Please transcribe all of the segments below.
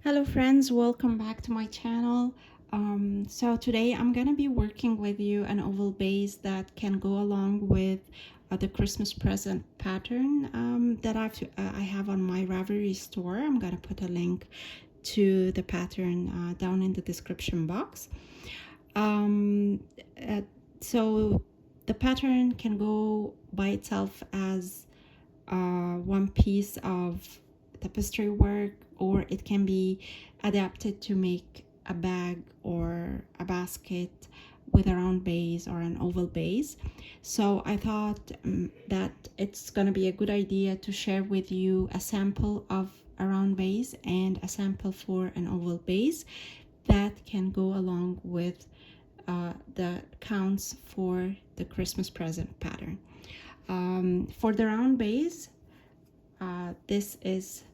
Hello friends, welcome back to my channel. So today I'm gonna be working with you an oval base that can go along with the Christmas present pattern that I have on my Ravelry store. I'm gonna put a link to the pattern down in the description box. Um, uh, so the pattern can go by itself as one piece of tapestry work, or it can be adapted to make a bag or a basket with a round base or an oval base. So I thought that it's gonna be a good idea to share with you a sample of a round base and a sample for an oval base that can go along with the counts for the Christmas present pattern. For the round base, this is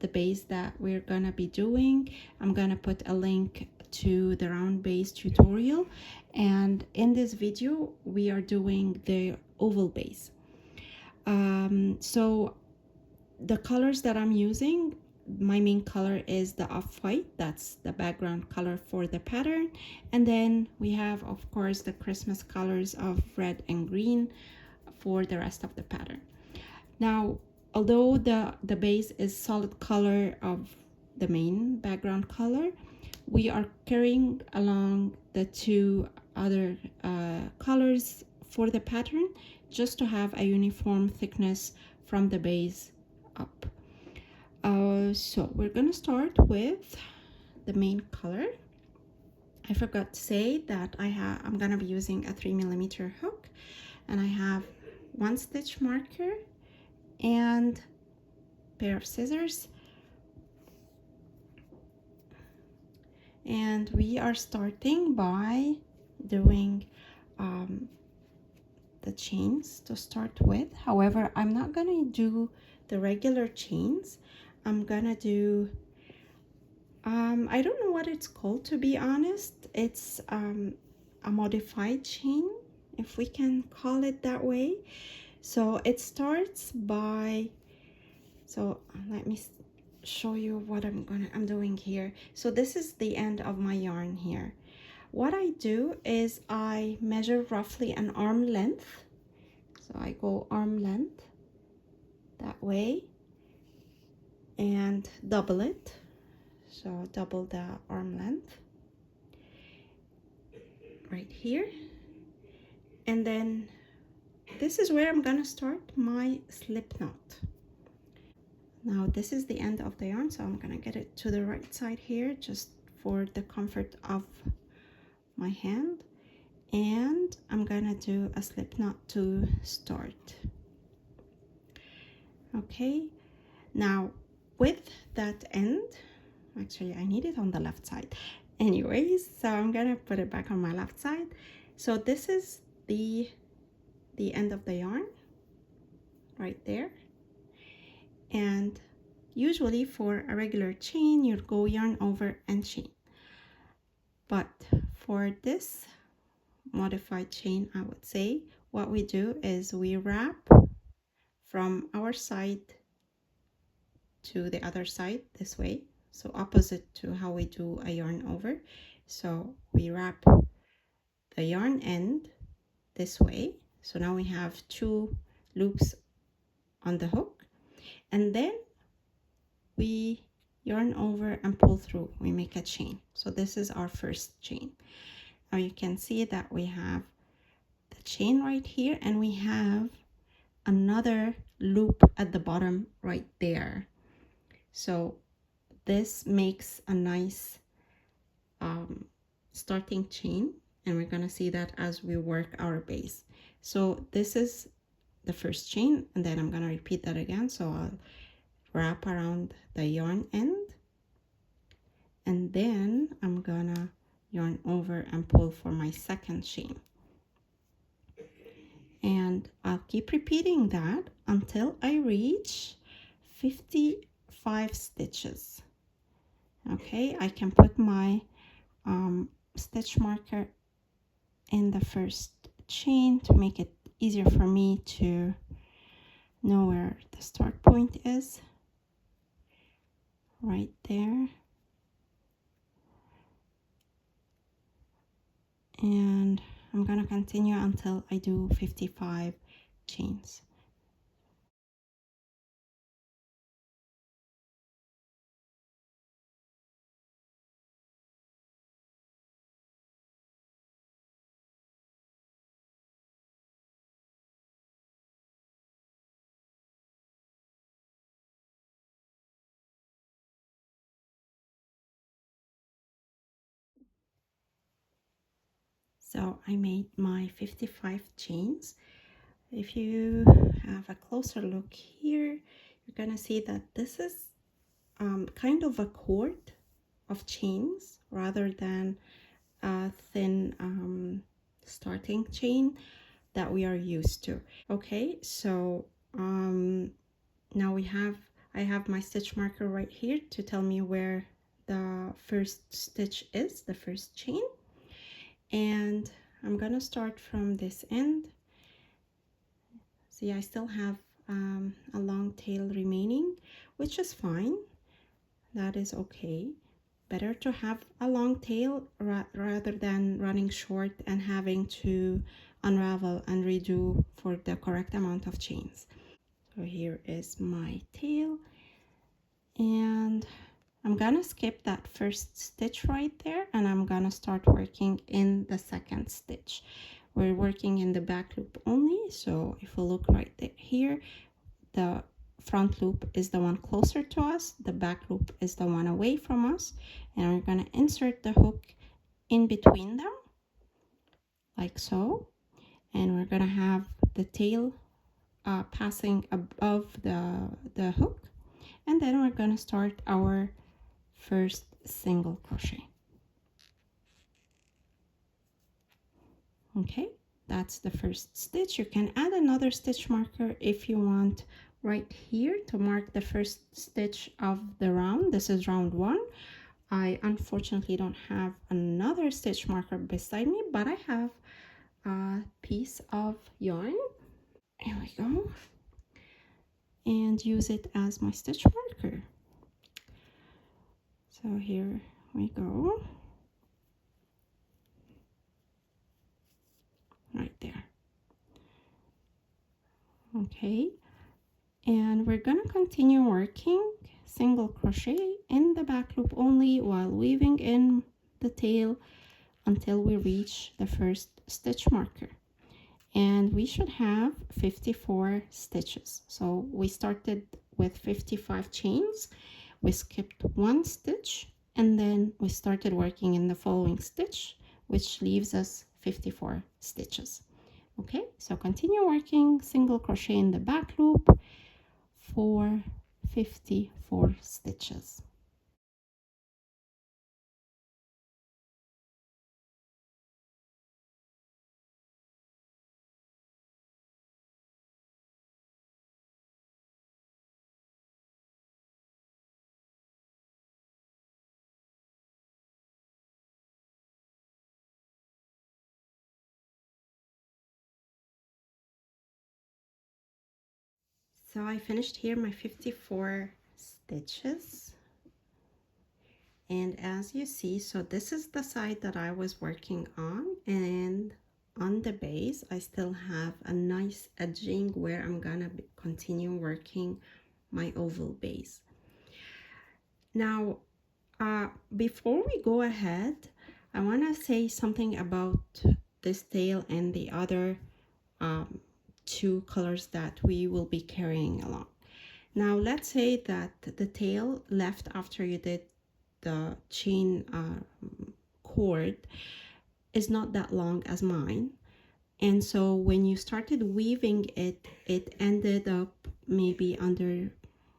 the base that we're gonna be doing. I'm gonna put a link to the round base tutorial, and in this video we are doing the oval base. So the colors that I'm using, my main color is the off-white, that's the background color for the pattern, and then we have of course the Christmas colors of red and green for the rest of the pattern. Now, although the base is solid color of the main background color, we are carrying along the two other colors for the pattern just to have a uniform thickness from the base up. So we're gonna start with the main color. I forgot to say that I'm gonna be using a 3mm hook, and I have one stitch marker and pair of scissors, and we are starting by doing the chains to start with. However, I'm not gonna do the regular chains. I'm gonna do I don't know what it's called, to be honest. It's a modified chain, if we can call it that way. So it starts by, so let me show you what I'm doing here. So this is the end of my yarn here. What I do is I measure roughly an arm length. So I go arm length that way and double it. So double the arm length right here. And then this is where I'm gonna start my slip knot. Now this is the end of the yarn, so I'm gonna get it to the right side here just for the comfort of my hand, and I'm gonna do a slip knot to start. Okay, now with that end, actually I need it on the left side anyways, so I'm gonna put it back on my left side. So this is the end of the yarn right there, and usually for a regular chain you'd go yarn over and chain, but for this modified chain, I would say what we do is we wrap from our side to the other side this way, so opposite to how we do a yarn over. So we wrap the yarn end this way, so now we have two loops on the hook, and then we yarn over and pull through, we make a chain. So this is our first chain. Now you can see that we have the chain right here, and we have another loop at the bottom right there. So this makes a nice starting chain, and we're gonna see that as we work our base. So this is the first chain, and then I'm gonna repeat that again. So I'll wrap around the yarn end, and then I'm gonna yarn over and pull for my second chain, and I'll keep repeating that until I reach 55 stitches. Okay, I can put my stitch marker in the first chain to make it easier for me to know where the start point is. Right there. and I'm gonna continue until I do 55 chains. So I made my 55 chains. If you have a closer look here, you're gonna see that this is kind of a cord of chains rather than a thin starting chain that we are used to. Okay, so now I have my stitch marker right here to tell me where the first stitch is, the first chain, and I'm gonna start from this end. See, I still have a long tail remaining, which is fine. That is okay. Better to have a long tail rather than running short and having to unravel and redo for the correct amount of chains. So here is my tail, and I'm gonna skip that first stitch right there, and I'm gonna start working in the second stitch. We're working in the back loop only, so if we look right here, the front loop is the one closer to us, the back loop is the one away from us, and we're going to insert the hook in between them like so, and we're going to have the tail passing above the hook, and then we're going to start our first single crochet. Okay, that's the first stitch. You can add another stitch marker if you want right here to mark the first stitch of the round. This is round 1. I unfortunately don't have another stitch marker beside me, but I have a piece of yarn. Here we go. And use it as my stitch marker. So here we go. Right there. Okay. And we're gonna continue working single crochet in the back loop only while weaving in the tail until we reach the first stitch marker, and we should have 54 stitches. So we started with 55 chains, we skipped one stitch, and then we started working in the following stitch, which leaves us 54 stitches. Okay, so continue working single crochet in the back loop for 54 stitches. So I finished here my 54 stitches, and as you see, so this is the side that I was working on, and on the base I still have a nice edging where I'm gonna continue working my oval base. Now before we go ahead, I want to say something about this tail and the other two colors that we will be carrying along. Now let's say that the tail left after you did the chain cord is not that long as mine, and so when you started weaving it, it ended up maybe under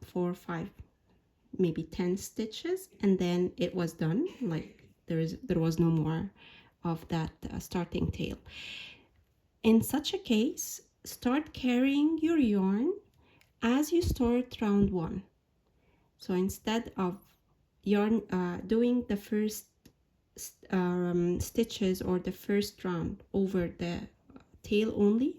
4 or 5, maybe 10 stitches, and then it was done. Like there was no more of that starting tail. In such a case, start carrying your yarn as you start round 1. So instead of yarn doing the first stitches or the first round over the tail only,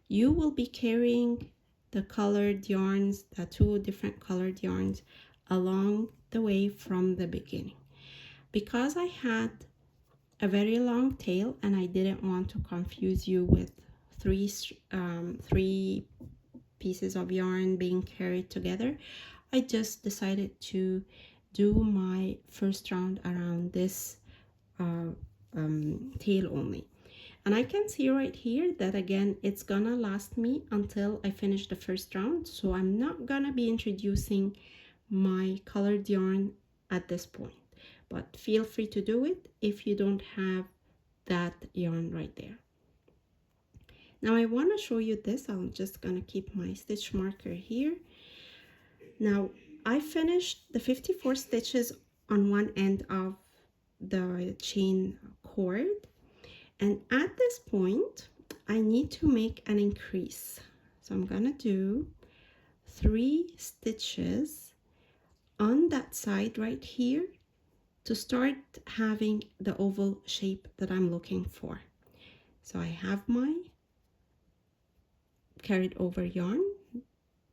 you will be carrying the colored yarns, the 2 different colored yarns, along the way from the beginning. Because I had a very long tail, and I didn't want to confuse you with three pieces of yarn being carried together. I just decided to do my first round around this tail only. And I can see right here that again it's gonna last me until I finish the first round, so I'm not gonna be introducing my colored yarn at this point, but feel free to do it if you don't have that yarn right there. Now I want to show you this. I'm just gonna keep my stitch marker here. Now I finished the 54 stitches on one end of the chain cord, and at this point I need to make an increase. So I'm gonna do 3 stitches on that side right here to start having the oval shape that I'm looking for. So I have my carried over yarn,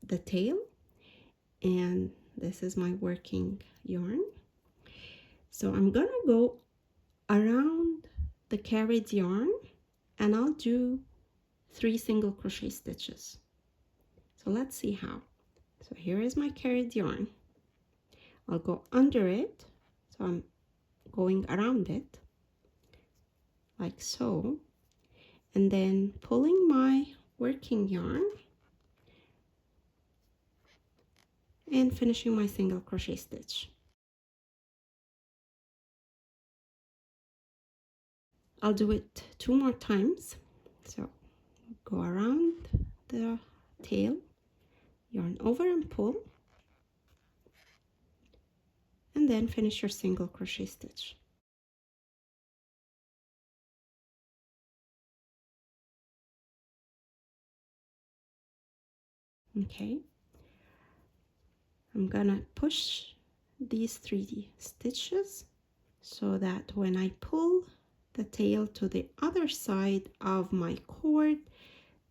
the tail, and this is my working yarn. So I'm gonna go around the carried yarn and I'll do 3 single crochet stitches. So let's see how. So here is my carried yarn. I'll go under it, so I'm going around it like so, and then pulling my working yarn and finishing my single crochet stitch. I'll do it 2 more times. So go around the tail, yarn over and pull, and then finish your single crochet stitch. Okay, I'm gonna push these 3 stitches so that when I pull the tail to the other side of my cord,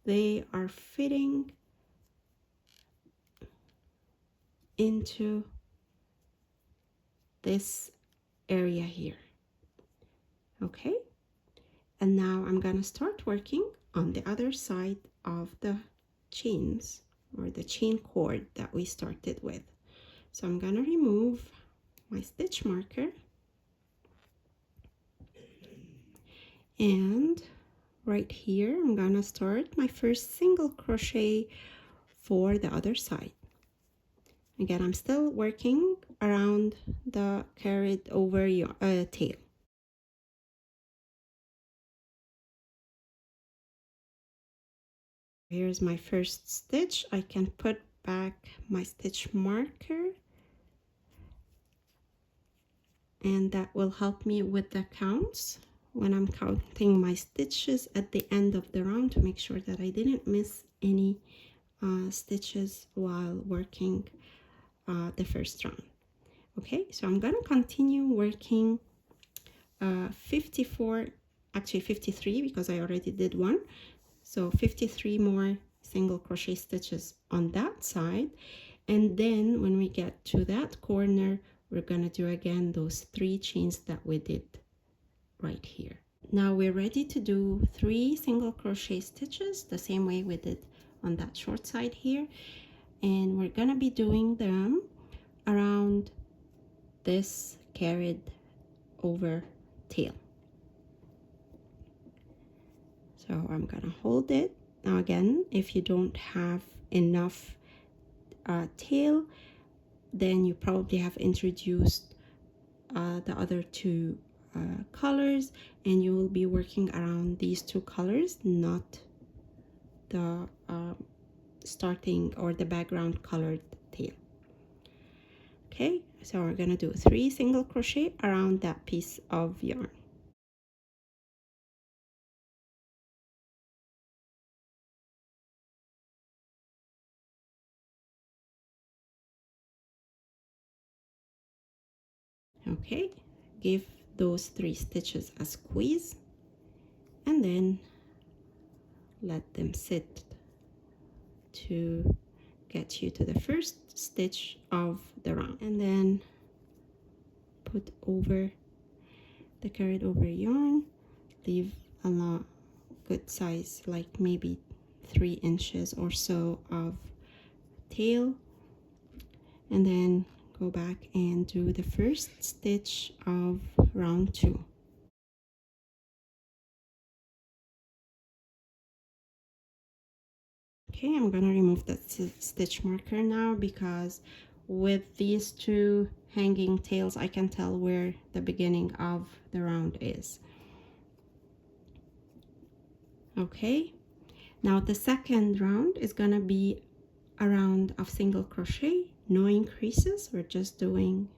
they are fitting into this area here. Okay, and now I'm gonna start working on the other side of the chains, or the chain cord that we started with. So I'm gonna remove my stitch marker, and right here I'm gonna start my first single crochet for the other side. Again, I'm still working around the carried over tail. Here's my first stitch. I can put back my stitch marker, and that will help me with the counts when I'm counting my stitches at the end of the round to make sure that I didn't miss any stitches while working the first round. Okay, so I'm gonna continue working 54, actually 53, because I already did one. So 53 more single crochet stitches on that side, and then when we get to that corner, we're gonna do again those 3 chains that we did right here. Now we're ready to do 3 single crochet stitches the same way we did on that short side here, and we're gonna be doing them around this carried over tail. So I'm gonna hold it. Now again, if you don't have enough tail, then you probably have introduced the other 2 colors, and you will be working around these 2 colors, not the starting or the background colored tail. Okay, so we're gonna do 3 single crochet around that piece of yarn. Okay, give those 3 stitches a squeeze, and then let them sit to get you to the first stitch of the round, and then put over the carried over yarn, leave a lot good size, like maybe 3 inches or so of tail, and then go back and do the first stitch of round 2. Okay, I'm gonna remove the stitch marker now, because with these 2 hanging tails I can tell where the beginning of the round is. Okay, now the second round is gonna be a round of single crochet, no increases. We're just doing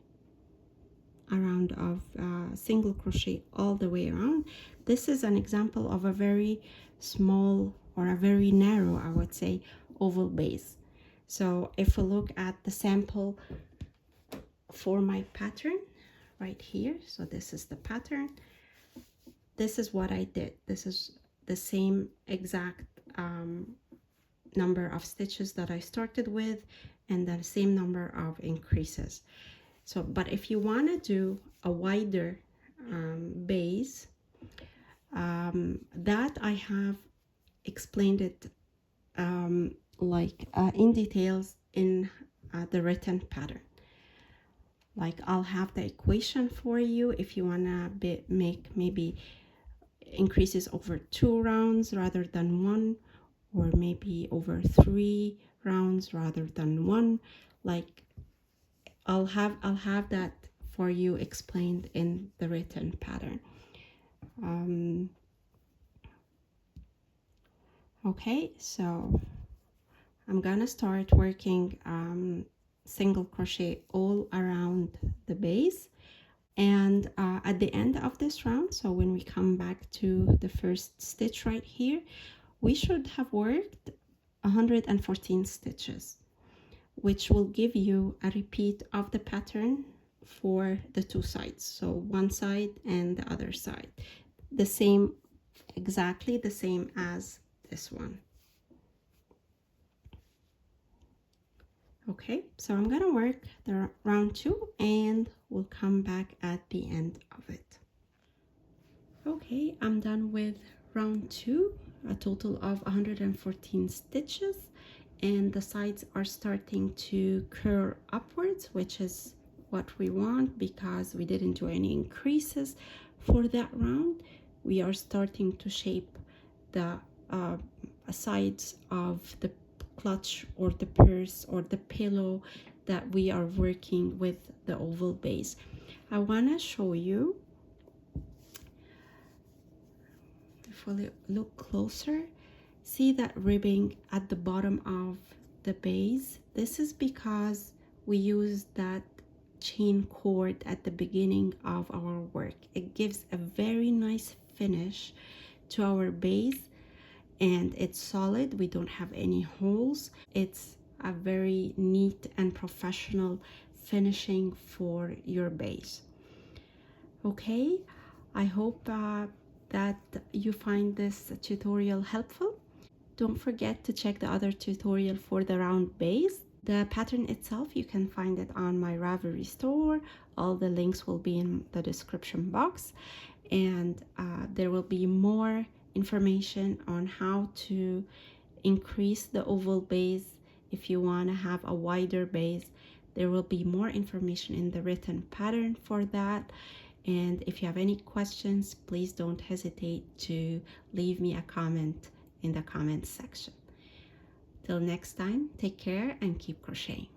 a round of single crochet all the way around. This is an example of a very small, or a very narrow, I would say, oval base. So if we look at the sample for my pattern right here, so this is the pattern, this is what I did. This is the same exact number of stitches that I started with, and the same number of increases. So, but if you want to do a wider base, that I have explained it like in details in the written pattern. Like, I'll have the equation for you if you want to make maybe increases over 2 rounds rather than 1, or maybe over 3 rounds rather than 1. Like, I'll have that for you explained in the written pattern. Okay, so I'm gonna start working single crochet all around the base, and at the end of this round, so when we come back to the first stitch right here, we should have worked 114 stitches, which will give you a repeat of the pattern for the 2 sides, so one side and the other side, the same, exactly the same as this one. Okay, so I'm gonna work the round 2 and we'll come back at the end of it. Okay, I'm done with round 2, a total of 114 stitches, and the sides are starting to curl upwards, which is what we want because we didn't do any increases for that round. We are starting to shape the sides of the clutch or the purse or the pillow that we are working with the oval base. I want to show you, if we look closer, see that ribbing at the bottom of the base. This is because we use that chain cord at the beginning of our work. It gives a very nice finish to our base, and it's solid. We don't have any holes. It's a very neat and professional finishing for your base. Okay, I hope that you find this tutorial helpful. Don't forget to check the other tutorial for the round base. The pattern itself, you can find it on my Ravelry store. All the links will be in the description box, and there will be more information on how to increase the oval base if you want to have a wider base. There will be more information in the written pattern for that. And if you have any questions, please don't hesitate to leave me a comment in the comments section. Till next time, take care and keep crocheting.